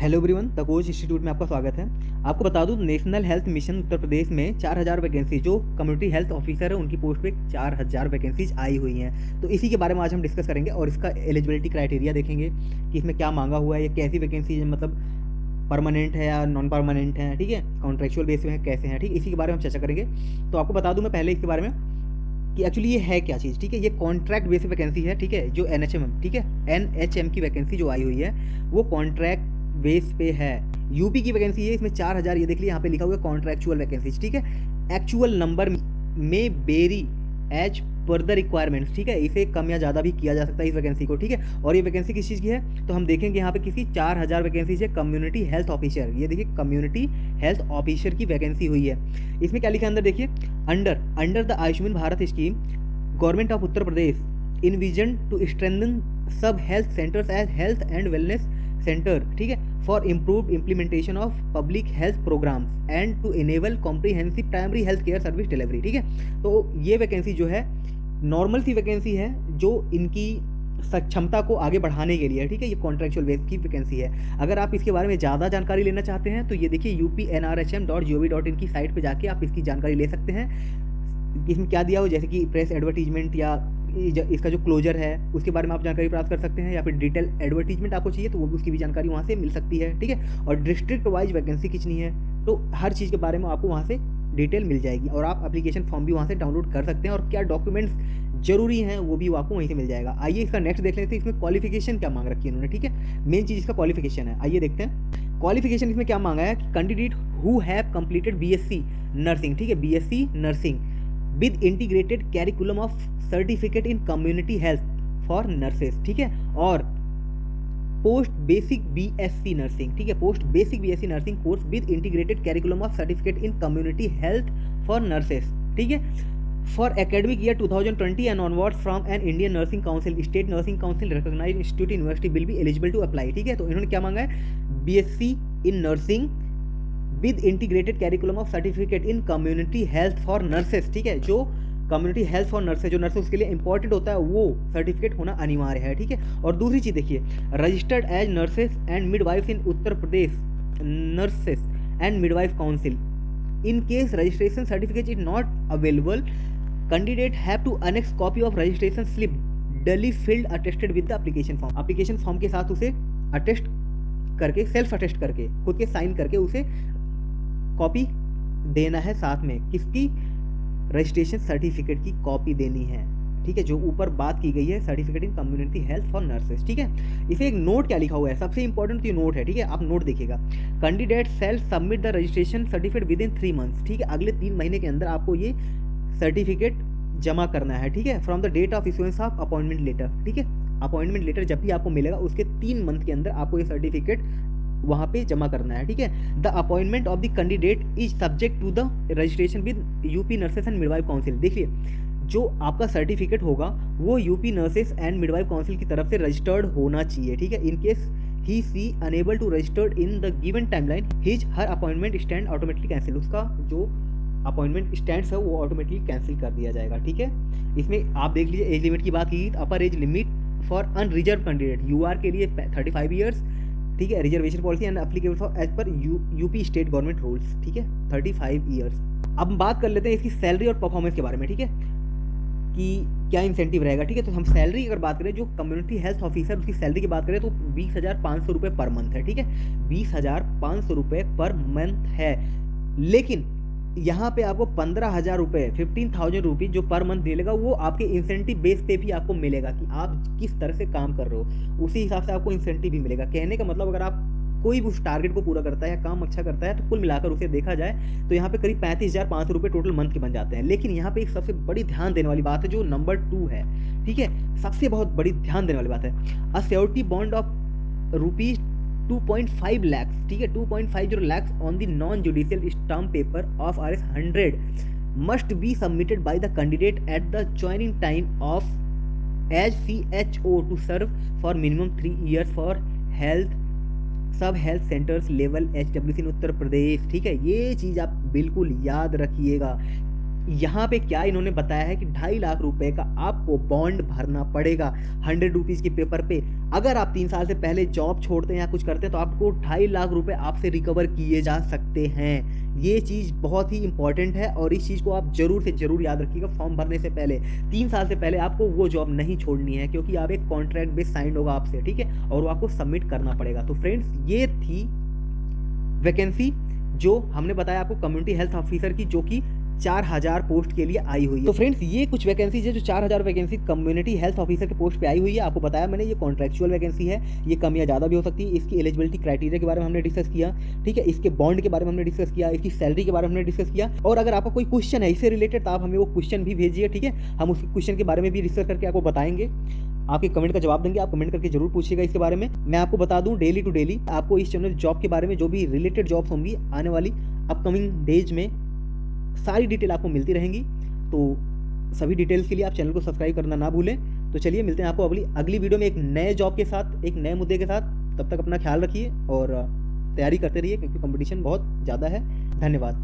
Hello everyone, the coach institute में आपका स्वागत है। आपको बता दूं, national health mission Uttar Pradesh में 4000 वैकेंसी जो कम्युनिटी हेल्थ ऑफिसर है उनकी पोस्ट पे 4000 वैकेंसीज आई हुई हैं। तो इसी के बारे में आज हम डिस्कस करेंगे और इसका एलिजिबिलिटी क्राइटेरिया देखेंगे कि इसमें क्या मांगा हुआ है, ये कैसी वैकेंसी है, मतलब परमानेंट है या नॉन परमानेंट है, ठीक है, कॉन्ट्रेक्चुअल बेस में कैसे हैं, ठीक, इसी के बारे में हम चर्चा करेंगे। तो आपको बता दूं मैं पहले इसके बारे में कि एक्चुअली ये है क्या चीज़, ठीक है। ये कॉन्ट्रैक्ट बेस वैकेंसी है, ठीक है, जो एनएचएम, ठीक है, एनएचएम की वैकेंसी जो आई हुई है वो कॉन्ट्रैक्ट बेस पे है। यूपी की वैकेंसी है, इसमें 4000, ये देख लिया यहाँ पे लिखा हुआ है कॉन्ट्रैक्चुअल वैकेंसी, ठीक है। एक्चुअल नंबर में vary as per the requirements, ठीक है, इसे कम या ज़्यादा भी किया जा सकता है इस वैकेंसी को, ठीक है। और ये वैकेंसी किस चीज़ की है तो हम देखेंगे यहाँ पे किसी 4000 वैकेंसी है कम्युनिटी हेल्थ ऑफिसर। ये देखिए कम्युनिटी हेल्थ ऑफिसर की वैकेंसी हुई है। इसमें क्या लिखा है अंदर देखिए, under the Ayushman Bharat scheme government of Uttar Pradesh envision to strengthen sub health centres as health and wellness centre, ठीक है, for improve implementation of public health programmes and to enable comprehensive primary health care service delivery, ठीक है। तो ये vacancy जो है normal सी vacancy है जो इनकी सक्षमता को आगे बढ़ाने के लिए है, ठीक है। ये कॉन्ट्रेक्चुअल बेस की वैकेंसी है। अगर आप इसके बारे में ज़्यादा जानकारी लेना चाहते हैं तो ये देखिए upnrhm.gov.in की साइट पे जाके आप इसकी जानकारी ले सकते हैं। इसमें क्या दिया हो, जैसे कि प्रेस एडवर्टीजमेंट या इसका जो क्लोजर है उसके बारे में आप जानकारी प्राप्त कर सकते हैं, या फिर डिटेल एडवर्टीजमेंट आपको चाहिए तो वो भी उसकी भी जानकारी वहाँ से मिल सकती है, ठीक है। और डिस्ट्रिक्ट वाइज वैकेंसी कितनी है तो हर चीज़ के बारे में आपको वहाँ से डिटेल मिल जाएगी, और आप एप्लीकेशन फॉर्म भी वहाँ से डाउनलोड कर सकते हैं, और क्या डॉक्यूमेंट्स जरूरी हैं वो भी आपको वहीं से मिल जाएगा। आइए इसका नेक्स्ट देख लेते हैं, इसमें क्वालिफिकेशन क्या मांग रखी है इन्होंने, ठीक है। मेन चीज़ इसका क्वालिफिकेशन है। आइए देखते हैं क्वालिफिकेशन इसमें क्या मांगा है। Candidate who have completed BSc nursing, ठीक है, BSc nursing with integrated curriculum of certificate in community health for nurses, ठीक है, और पोस्ट बेसिक बीएससी नर्सिंग, ठीक है, post basic BSc nursing course with integrated curriculum of certificate in community health for nurses, ठीक है, for academic year 2020 and onwards from an Indian nursing council, state nursing council recognised institute university will be eligible to apply, ठीक है। तो इन्होंने क्या मांगा है, BSc in nursing with integrated curriculum of certificate in community health for nurses, ठीक है, जो कम्युनिटी हेल्थ फॉर नर्सेस जो नर्सेस उसके लिए इंपॉर्टेंट होता है वो सर्टिफिकेट होना अनिवार्य है, ठीक है। और दूसरी चीज़ देखिए, registered as nurses and midwife in Uttar Pradesh nurses and midwife council in case registration certificate is not available candidate have to annex copy of registration slip duly filled attested with the application form के साथ उसे attest करके, self attest करके, खुद के sign करके उसे copy देना है, साथ में किसकी, रजिस्ट्रेशन सर्टिफिकेट की कॉपी देनी है, ठीक है, जो ऊपर बात की गई है certificate in community health for nurses, ठीक है। इसे एक नोट क्या लिखा हुआ है, सबसे इंपॉर्टेंट ये नोट है, ठीक है, आप नोट देखिएगा। Candidate self submit the registration certificate with in 3 months, ठीक है, अगले 3 महीने के अंदर आपको ये सर्टिफिकेट जमा करना है, ठीक है, from the date of issuance of appointment letter, ठीक है। अपॉइंटमेंट लेटर जब भी आपको मिलेगा उसके 3 मंथ के अंदर आपको ये सर्टिफिकेट वहाँ पे जमा करना है, ठीक है। The appointment of the candidate is subject to the registration with UP nurses and midwife council. देखिए जो आपका सर्टिफिकेट होगा वो UP nurses and midwife council की तरफ से रजिस्टर्ड होना चाहिए, ठीक है। In case he she unable to registered in the given timeline his her appointment stand automatically cancel, उसका जो अपॉइंटमेंट स्टैंड्स है वो ऑटोमेटिकली कैंसिल कर दिया जाएगा, ठीक है। इसमें आप देख लीजिए एज लिमिट की बात की, upper age limit for unreserved candidate UR के लिए 35 ईयर्स, ठीक है, reservation policy and applicable for as per UP state government rules, ठीक है, 35 ईयर्स। अब हम बात कर लेते हैं इसकी सैलरी और परफॉर्मेंस के बारे में, ठीक है, कि क्या इंसेंटिव रहेगा, ठीक है। तो हम सैलरी अगर बात करें, जो कम्युनिटी हेल्थ ऑफिसर उसकी सैलरी की बात करें तो 20,500 रुपये पर मंथ है, ठीक है, 20,500 रुपये पर मंथ है। लेकिन यहाँ पे आपको 15,000 रुपये, 15,000 रुपीज़ जो पर मंथ मिलेगा वो आपके इंसेंटिव बेस पे भी आपको मिलेगा कि आप किस तरह से काम कर रहे हो, उसी हिसाब से आपको इंसेंटिव भी मिलेगा। कहने का मतलब अगर आप कोई भी उस टारगेट को पूरा करता है या काम अच्छा करता है तो कुल मिलाकर उसे देखा जाए तो यहाँ पे करीब 35,500 रुपये टोटल मंथ के बन जाते हैं। लेकिन यहाँ पे एक सबसे बड़ी ध्यान देने वाली बात है जो नंबर 2 है, ठीक है, सबसे बहुत बड़ी ध्यान देने वाली बात है, a surety bond of rupees 2.5 lakhs, ठीक है, 2.50 lakhs on the non judicial stamp paper of RS 100 must be submitted by the candidate at the joining time of as CHO to serve for minimum 3 years for health sub health centres level HWC in Uttar Pradesh, ठीक है। ये चीज़ आप बिल्कुल याद रखिएगा यहाँ पे क्या इन्होंने बताया है कि 2.5 लाख रुपए का आपको बॉन्ड भरना पड़ेगा 100 रुपीज़ के पेपर पे। अगर आप 3 साल से पहले जॉब छोड़ते हैं या कुछ करते हैं तो आपको 2.5 लाख रुपए आपसे रिकवर किए जा सकते हैं। ये चीज़ बहुत ही इंपॉर्टेंट है और इस चीज़ को आप ज़रूर से ज़रूर याद रखिएगा। फॉर्म भरने से पहले 3 साल से पहले आपको वो जॉब नहीं छोड़नी है, क्योंकि आप एक कॉन्ट्रैक्ट बेस साइन होगा आपसे, ठीक है, और वो आपको सबमिट करना पड़ेगा। तो फ्रेंड्स, ये थी वैकेंसी जो हमने बताया आपको कम्युनिटी हेल्थ ऑफिसर की, जो कि 4000 पोस्ट के लिए आई हुई है। तो फ्रेंड्स, ये कुछ वैकेंसीज है जो 4000 वैकेंसी कम्युनिटी हेल्थ ऑफिसर के पोस्ट पे आई हुई है। आपको बताया मैंने, ये कॉन्ट्रैक्चुअल वैकेंसी है, ये कम या ज़्यादा भी हो सकती है। इसकी एलिजिबिलिटी क्राइटेरिया के बारे में हमने डिस्कस किया, ठीक है, इसके बॉन्ड के बारे में हमने डिस्कस किया, इसकी सैलरी के बारे में हमने डिस्कस किया। और अगर आपका कोई क्वेश्चन है इससे रिलेटेड तो आप हमें वो क्वेश्चन भी भेजिए, ठीक है, हम उस क्वेश्चन के बारे में भी डिस्कस करके आपको बताएंगे, आपके कमेंट का जवाब देंगे। आप कमेंट करके जरूर पूछिएगा इसके बारे में। मैं आपको बता दूं, डेली टू डेली आपको इस चैनल जॉब के बारे में जो भी रिलेटेड जॉब्स होंगी आने वाली अपकमिंग डेज में सारी डिटेल आपको मिलती रहेंगी। तो सभी डिटेल्स के लिए आप चैनल को सब्सक्राइब करना ना भूलें। तो चलिए मिलते हैं आपको अगली वीडियो में एक नए जॉब के साथ, एक नए मुद्दे के साथ। तब तक अपना ख्याल रखिए और तैयारी करते रहिए, क्योंकि कंपटीशन बहुत ज़्यादा है। धन्यवाद।